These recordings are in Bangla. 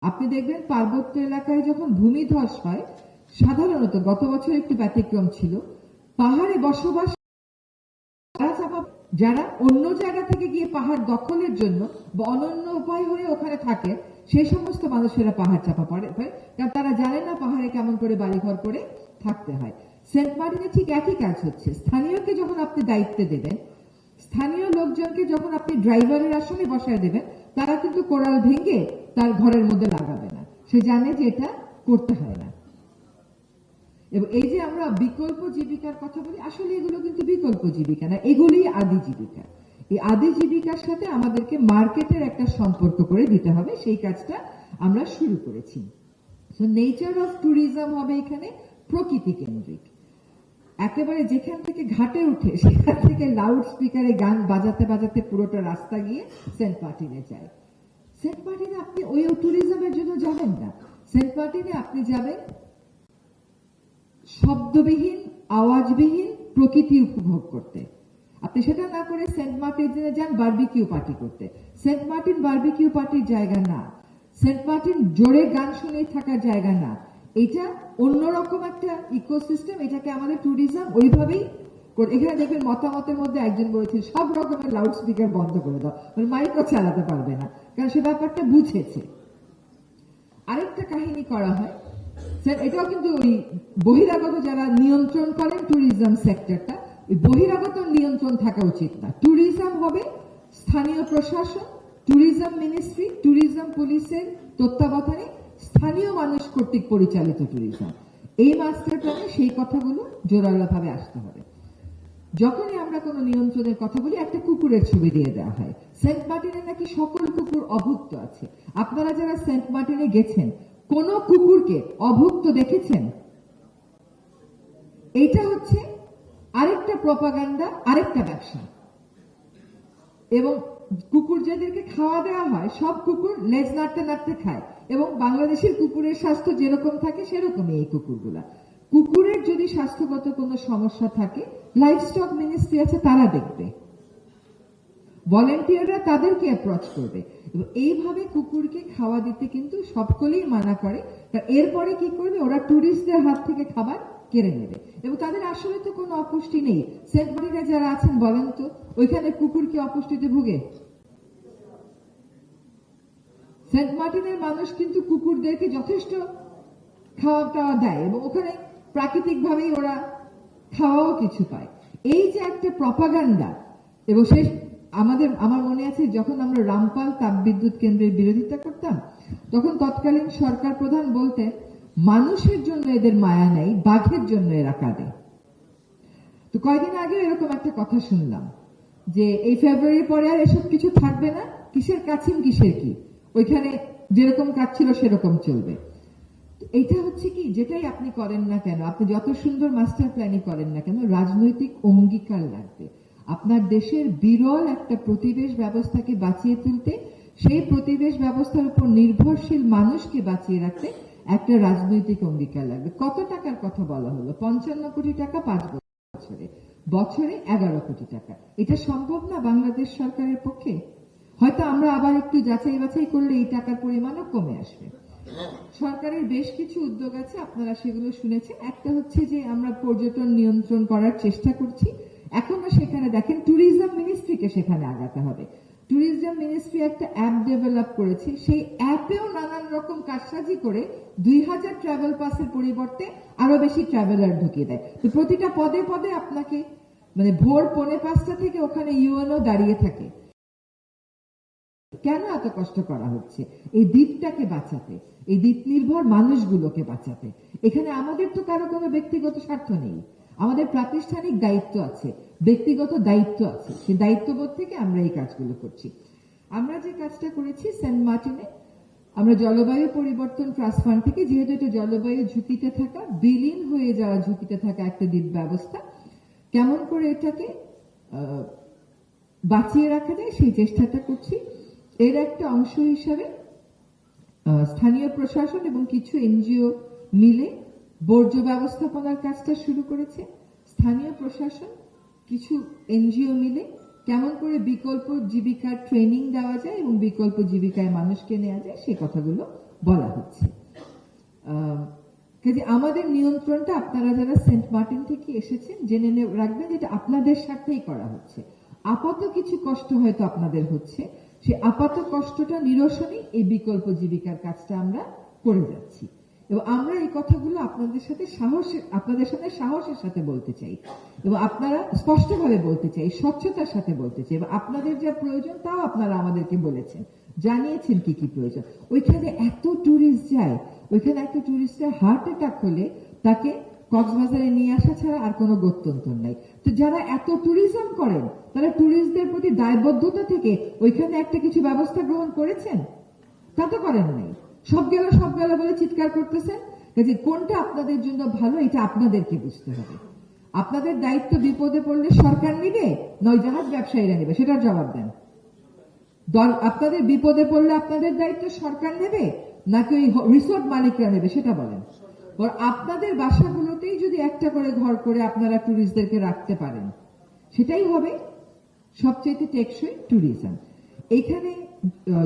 আপনি দেখবেন পার্বত্য এলাকায় যখন ভূমিধস হয়, সাধারণত গত বছর একটু ব্যতিক্রম ছিল, পাহাড়ে বসবাস যারা অন্য জায়গা থেকে গিয়ে পাহাড় দখলের জন্য বা অনন্য উপায় হয়ে ওখানে থাকে, সেই সমস্ত মানুষেরা পাহাড় চাপা পড়ে, কারণ তারা জানে না পাহাড়ে কেমন করে বাড়িঘর করে থাকতে হয়। সেন্ট মার্টিনে ঠিক একই কাজ হচ্ছে। স্থানীয়কে যখন আপনি দায়িত্বে দেবেন, স্থানীয় লোকজনকে যখন আপনি ড্রাইভারের আসনে বসায় দেবেন, তারা কিন্তু কোরাল ভেঙে তার ঘরের মধ্যে লাগাবে না, সে জানে যে এটা করতে হয় না। এবং এই যে আমরা বিকল্প জীবিকার কথা বলি, আসলে এগুলো কিন্তু বিকল্প জীবিকা না, এগুলি আদি জীবিকা। এই আদি জীবিকার সাথে আমাদেরকে মার্কেটের একটা সম্পর্ক করে দিতে হবে, সেই কাজটা আমরা শুরু করেছি। সো নেচার অফ ট্যুরিজম হবে এখানে প্রকৃতি কেন্দ্রিক। একেবারে যেখান থেকে ঘাটে উঠে সেখান থেকে লাউড স্পিকারে গান বাজাতে বাজাতে পুরোটা রাস্তা গিয়ে সেন্ট মার্টিনে যায়। সেন্ট মার্টিনে আপনি ওই ট্যুরিজমের জন্য যাবেন না। সেন্ট মার্টিনে আপনি যাবেন শব্দবিহীন, আওয়াজবিহীন প্রকৃতি উপভোগ করতে। আপনি সেটা না করে সেন্ট মার্টিনে যান বারবিকিউ পার্টি করতে। সেন্ট মার্টিন বারবিকিউ পার্টির জায়গা না। সেন্ট মার্টিন জোরে গান শুনে থাকার জায়গা না। এটা অন্যরকম একটা ইকোসিস্টেম, এটাকে আমাদের ট্যুরিজম ওইভাবেই। এখানে দেখবেন মতামতের মধ্যে একজন বলেছেন সব রকমের লাউড স্পিকার বন্ধ করে দাও, মাইকও চালাতে পারবে না, কারণ সে ব্যাপারটা বুঝেছে। আরেকটা কাহিনী করা হয়, এটাও কিন্তু ওই বহিরাগত যারা নিয়ন্ত্রণ করেন ট্যুরিজম সেক্টরটা, ওই বহিরাগত নিয়ন্ত্রণ থাকা উচিত না। ট্যুরিজম হবে স্থানীয় প্রশাসন, ট্যুরিজম মিনিস্ট্রি, ট্যুরিজম পুলিশের তত্ত্বাবধানে স্থানীয় মানুষ কর্তৃক পরিচালিত ট্যুরিজম। এই মাস্টার প্ল্যানে সেই কথাগুলো জোরালোভাবে আসতে হবে। যখনই আমরা কোনো নিয়ন্ত্রণের কথা বলি, একটা কুকুরের ছবি দিয়ে দেওয়া হয়। সেন্ট মার্টিনে নাকি সকল কুকুর অভুক্ত আছে। আপনারা যারা সেন্ট মার্টিনে গেছেন, কোন কুকুরকে অভুক্ত দেখেছেন? এটা হচ্ছে আরেকটা প্রপাগান্ডা, আরেকটা ব্যবসা। এবং কুকুর যাদেরকে খাওয়া দেওয়া হয়, সব কুকুর লেজ নাড়তে নাড়তে খায়, এবং বাংলাদেশের কুকুরের স্বাস্থ্য যেরকম থাকে সেরকমই এই কুকুরগুলা। কুকুরের যদি স্বাস্থ্যগত কোনো সমস্যা থাকে, লাইভস্টক মিনিস্ট্রি আছে, তারা দেখবে, ভলেন্টিয়াররা তাদেরকে অ্যাপ্রোচ করবে। এবং এইভাবে কুকুরকে খাওয়া দিতে কিন্তু সকলেই মানা করে। এরপরে কি করবে, ওরা ট্যুরিস্টদের হাত থেকে খাবার কেড়ে নেবে, এবং তাদের আসলে তো কোনো অপুষ্টি নেই। সেন্ট মার্টিনে যারা আছেন বলেন তো, ওইখানে কুকুর কি অপুষ্টিতে ভুগে? সেন্ট মার্টিনের মানুষ কিন্তু কুকুরদেরকে যথেষ্ট খাওয়া টাওয়া দেয়, এবং ওখানে প্রাকৃতিক ভাবেই ওরা খাওয়াও কিছু পায়। এই যে একটা প্রপাগান্ডা, এবং শেষ আমার মনে আছে যখন আমরা রামপাল তাপবিদ্যুৎ কেন্দ্রের বিরোধিতা করতাম, তখন তৎকালীন সরকার প্রধান বলতেন মানুষের জন্য এদের মায়া নেই, বাঘের জন্য এরা কাঁদে। তো কয়দিন আগে এরকম একটা কথা শুনলাম যে এই ফেব্রুয়ারি পরে আর এসব কিছু থাকবে না, কিসের কাছিম কিসের কি, ওইখানে যেরকম কাজ ছিল সেরকম চলবে। এটা হচ্ছে কি, যেটাই আপনি করেন না কেন, আপনি যত সুন্দর মাস্টার প্ল্যানই করেন না কেন, রাজনৈতিক অঙ্গীকার লাগবে। আপনার দেশের বিরল একটা প্রতিবেশ ব্যবস্থাকে বাঁচিয়ে তুলতে, সেই প্রতিবেশ ব্যবস্থার উপর নির্ভরশীল মানুষকে বাঁচিয়ে রাখতে একটা রাজনৈতিক অঙ্গীকার লাগবে। কত টাকার কথা বলা হলো? 55 কোটি টাকা 5 বছরে, বছরে 11 কোটি টাকা। এটা সম্ভব না বাংলাদেশ সরকারের পক্ষে? হয়তো আমরা আবার একটু যাচাই বাছাই করলে এই টাকার পরিমাণও কমে আসবে। সরকারের বেশ কিছু উদ্যোগ আছে, আপনারা সেগুলো শুনেছেন। একটা হচ্ছে যে আমরা পর্যটন নিয়ন্ত্রণ করার চেষ্টা করছি। এখনো সেখানে দেখেন ট্যুরিজম মিনিস্ট্রিকে সেখানে আগাতে হবে। ট্যুরিজম মিনিস্ট্রি একটা অ্যাপ ডেভেলপ করেছে, সেই অ্যাপেও নানান রকম কারসাজি করে 2000 ট্রাভেল পাসের পরিবর্তে আরো বেশি ট্রাভেলার ঢুকিয়ে দেয়। তো প্রতিটা পদে পদে আপনাকে ভোর 4:45 থেকে ওখানে ইউএনও দাঁড়িয়ে থাকে। কেন এত কষ্ট করা হচ্ছে? এই দ্বীপটাকে বাঁচাতে, এই দ্বীপ নির্ভর মানুষগুলোকে বাঁচাতে। এখানে আমাদের তো কারো কোনো ব্যক্তিগত স্বার্থ নেই, আমাদের প্রাতিষ্ঠানিক দায়িত্ব আছে, ব্যক্তিগত দায়িত্ব আছে। সেই দায়িত্ববোধ থেকে আমরা এই কাজগুলো করছি। আমরা যে কাজটা করেছি সেন্ট মার্টিনে, আমরা জলবায়ু পরিবর্তন ট্রাস্ট ফান্ড থেকে, যেহেতু এটা জলবায়ু ঝুঁকিতে থাকা, বিলীন হয়ে যাওয়া ঝুঁকিতে থাকা একটা দ্বীপ ব্যবস্থা, কেমন করে এটাকে বাঁচিয়ে রাখা যায় সেই চেষ্টাটা করছি। এর একটা অংশ হিসাবে স্থানীয় প্রশাসন এবং কিছু এনজিও মিলে বর্জ্য ব্যবস্থাপনার কাজটা শুরু করেছে। স্থানীয় প্রশাসন, কিছু এনজিও মিলে কেমন করে বিকল্প জীবিকার ট্রেনিং দেওয়া যায় এবং বিকল্প জীবিকায় মানুষকে নেওয়া যায় সে কথাগুলো বলা হচ্ছে। কাজে আমাদের নিয়ন্ত্রণটা আপনারা যারা সেন্ট মার্টিন থেকে এসেছেন জেনে রাখবেন যেটা আপনাদের সাথেই করা হচ্ছে। আপাত কিছু কষ্ট হয়তো আপনাদের হচ্ছে, সেই আপাত কষ্টটা নিরসনে এই বিকল্প জীবিকার কাজটা আমরা করে যাচ্ছি এবং আমরা এই কথাগুলো আপনাদের সাথে সাহসের সাথে বলতে চাই এবং আপনারা স্পষ্টভাবে বলতে চাই, স্বচ্ছতার সাথে বলতে চাই এবং আপনাদের যা প্রয়োজন তাও আপনারা আমাদেরকে বলেছেন, জানিয়েছেন কি কি প্রয়োজন। ওইখানে এত ট্যুরিস্ট যায়, ওইখানে একটা ট্যুরিস্টের হার্ট অ্যাটাক হলে তাকে কক্সবাজারে নিয়ে আসা ছাড়া আর কোনো গত্যন্তর নাই। তো যারা এত ট্যুরিজম করেন তারা ট্যুরিস্টদের প্রতি দায়বদ্ধতা থেকে ওইখানে একটা কিছু ব্যবস্থা গ্রহণ করেছেন? তা তো করেন নাই। সব গেল বলে চিৎকার করতেছেন। কাজে কোনটা আপনাদের জন্য ভালো এটা আপনাদেরকে বুঝতে হবে। আপনাদের দায়িত্ব বিপদে পড়লে সরকার নিবে, নয় জাহাজ ব্যবসায়ীরা নেবে, সেটার জবাব দেন। আপনাদের বিপদে পড়লে আপনাদের দায়িত্ব সরকার নেবে নাকি ওই রিসোর্ট মালিকরা নেবে সেটা বলেন। আপনাদের বাসাগুলোতেই যদি একটা করে ঘর করে আপনারা ট্যুরিস্টদেরকে রাখতে পারেন সেটাই হবে সবচেয়ে টেকসই ট্যুরিজম। এখানে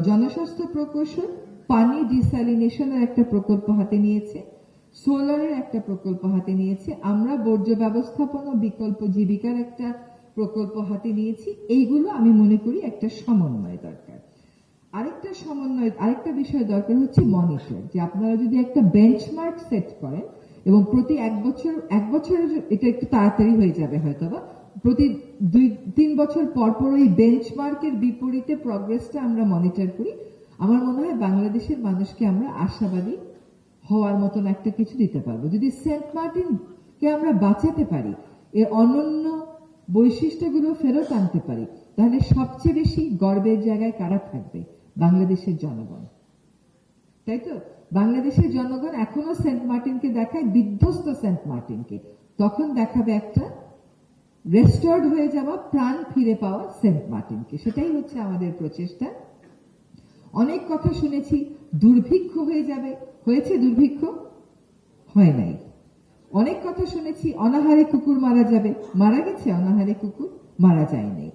জনস্বাস্থ্য প্রকৌশল পানি ডিস্যালিনেশনের একটা প্রকল্প হাতে নিয়েছে, সোলারের একটা প্রকল্প হাতে নিয়েছে, আমরা বর্জ্য ব্যবস্থাপনা বিকল্প জীবিকার একটা প্রকল্প হাতে নিয়েছি। এইগুলো আমি মনে করি একটা সমন্বয় দরকার। আরেকটা বিষয় দরকার হচ্ছে মনিটর, যে আপনারা যদি একটা বেঞ্চমার্ক সেট করেন এবং প্রতি এক বছরের এটা একটু তাড়াতাড়ি হয়ে যাবে হয়তো, বা প্রতি 2-3 বছর পর ওই বেঞ্চমার্কের বিপরীতে প্রগ্রেসটা আমরা মনিটর করি, আমার মনে হয় বাংলাদেশের মানুষকে আমরা আশাবাদী হওয়ার মতন একটা কিছু দিতে পারবো। যদি সেন্ট মার্টিনকে আমরা বাঁচাতে পারি, এর অনন্য বৈশিষ্ট্যগুলো ফেরত আনতে পারি, তাহলে সবচেয়ে বেশি গর্বের জায়গায় কারা থাকবে? বাংলাদেশের জনগণ, তাই তো? বাংলাদেশের জনগণ এখনো সেন্ট মার্টিনকে দেখায় বিধ্বস্ত সেন্ট মার্টিনকে, তখন দেখাবে একটা রেস্টোর্ড হয়ে যাওয়া, প্রাণ ফিরে পাওয়া সেন্ট মার্টিনকে। সেটাই হচ্ছে আমাদের প্রচেষ্টা। অনেক কথা শুনেছি, দুর্ভিক্ষ হয়ে যাবে, হয়েছে দুর্ভিক্ষ? হয় নাই। অনেক কথা শুনেছি অনাহারে কুকুর মারা যাবে, মারা গেছে অনাহারে কুকুর? মারা যায় নাই।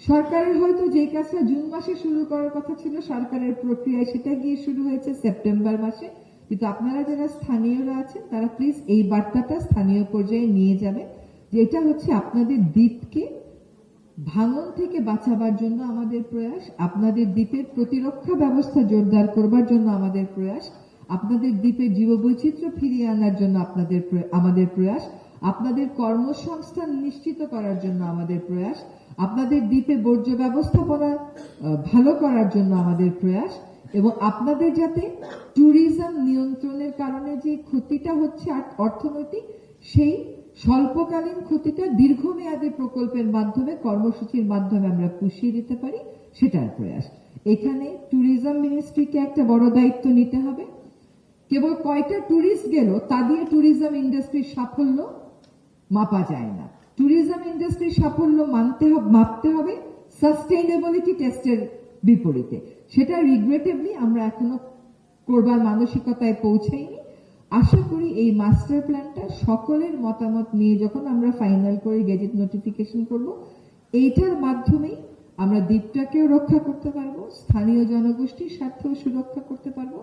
সরকারের হয়তো যে কাজটা জুন মাসে শুরু করার কথা ছিল সরকারের প্রক্রিয়ায়, সেটা গিয়ে শুরু হয়েছে সেপ্টেম্বর মাসে। কিন্তু আপনারা যারা স্থানীয়রা আছেন তারা প্লিজ এই বার্তাটা স্থানীয় পর্যায়ে নিয়ে যাবে, যে এটা হচ্ছে আপনাদের দ্বীপকে ভাঙন থেকে বাঁচাবার জন্য আমাদের প্রয়াস, আপনাদের দ্বীপের প্রতিরক্ষা ব্যবস্থা জোরদার করবার জন্য আমাদের প্রয়াস, আপনাদের দ্বীপের জীববৈচিত্র্য ফিরিয়ে আনার জন্য আমাদের প্রয়াস, আপনাদের কর্মসংস্থান নিশ্চিত করার জন্য আমাদের প্রয়াস, আপনাদের দ্বীপে বর্জ্য ব্যবস্থাপনা ভালো করার জন্য আমাদের প্রয়াস, এবং আপনাদের যাতে ট্যুরিজম নিয়ন্ত্রণের কারণে যে ক্ষতিটা হচ্ছে অর্থনৈতিক, সেই স্বল্পকালীন ক্ষতিটা দীর্ঘমেয়াদী প্রকল্পের মাধ্যমে, কর্মসূচির মাধ্যমে আমরা পুষিয়ে দিতে পারি, সেটার প্রয়াস। এখানে ট্যুরিজম মিনিস্ট্রিকে একটা বড় দায়িত্ব নিতে হবে। কেবল কয়টা ট্যুরিস্ট গেল তা দিয়ে ট্যুরিজম ইন্ডাস্ট্রির সাফল্য মাপা যায় না। ট্যুরিজম ইন্ডাস্ট্রির সাফল্য মাপতে হবে সাস্টেইনেবিলিটি টেস্টের বিপরীতে। সেটা রিগ্রেটেবলি আমরা এখনো করবার মানসিকতায় পৌঁছাইনি। আশা করি এই মাস্টার প্ল্যানটা সকলের মতামত নিয়ে যখন আমরা ফাইনাল করে গেজেট নোটিফিকেশন করব, এইটার মাধ্যমেই আমরা দ্বীপটাকেও রক্ষা করতে পারবো, স্থানীয় জনগোষ্ঠীর স্বার্থেও সুরক্ষা করতে পারবো।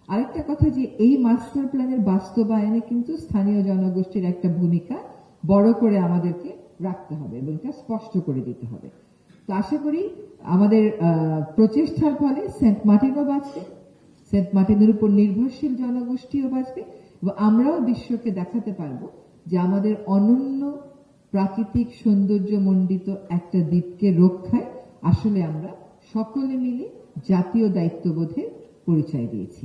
আরেকটা কথা, যে এই মাস্টার প্ল্যানের বাস্তবায়নে কিন্তু স্থানীয় জনগোষ্ঠীর একটা ভূমিকা বড় করে আমাদেরকে রাখতে হবে এবং এটা স্পষ্ট করে দিতে হবে। তো আশা করি আমাদের প্রচেষ্টার ফলে সেন্ট মার্টিনও বাঁচবে, সেন্ট মার্টিনের উপর নির্ভরশীল জনগোষ্ঠীও বাঁচবে, এবং আমরাও বিশ্বকে দেখাতে পারবো যে আমাদের অনন্য প্রাকৃতিক সৌন্দর্য মণ্ডিত একটা দ্বীপকে রক্ষায় আসলে আমরা সকলে মিলে জাতীয় দায়িত্ববোধের পরিচয় দিয়েছি।